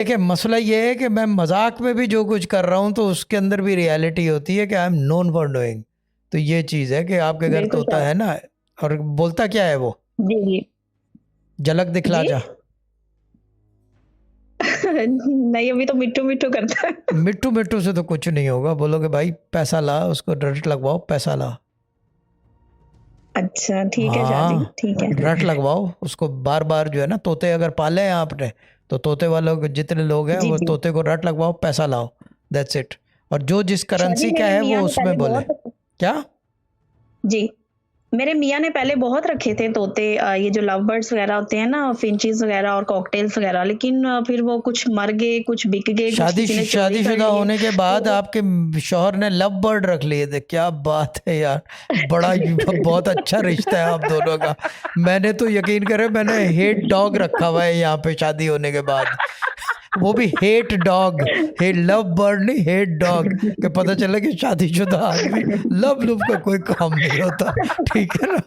देखिए मसला ये है कि मैं मजाक में भी जो कुछ कर रहा हूँ तो उसके अंदर भी रियलिटी होती है कि I am known for doing. तो ये चीज़ है कि आपके घर बिल्कुल तोता सर। है ना, और बोलता क्या है वो, जी जी। झलक दिखला जी। जा। नहीं, अभी तो मिट्टू मिट्टू करता है। मिट्टू मिट्टू से तो कुछ नहीं होगा, बोलोगे भाई पैसा ला, उसको रट लगवाओ, पैसा ला। अच्छा ठीक है शाह जी, हाँ, ठीक है। रट लगवाओ उसको बार बार, जो है ना, तोते अगर पाले हैं आपने तो तोते वालों के जितने लोग हैं जी वो जी। तोते को रट लगवाओ, पैसा लाओ, दैट्स इट। और जो जिस शाह जी करेंसी का मेरे है मियाँ वो ने उसमें पहले बोले। बहुत। क्या? जी। मेरे मियाँ ने पहले बहुत रखे थे तोते, ये जो लव बर्ड्स वगैरह होते हैं ना, फिंचेस वगैरह और कॉकटेल्स वगैरह, लेकिन फिर वो कुछ मर गए, कुछ बिक गए, कुछ किसी ने चोरी कर शादीशुदा लिए। होने के बाद तो आपके शौहर ने लव बर्ड रख लिए थे? क्या बात है यार, बड़ा ही बहुत अच्छा रिश्ता है आप दोनों का। मैंने तो यकीन करे, मैंने हेट डॉग रखा हुआ है यहाँ पे शादी होने के बाद, वो भी हेट डॉग। हे लव बर्ड नहीं, हेट डॉग, कि पता चला कि शादीशुदा आदमी लव लुव का कोई काम नहीं होता। ठीक है ना।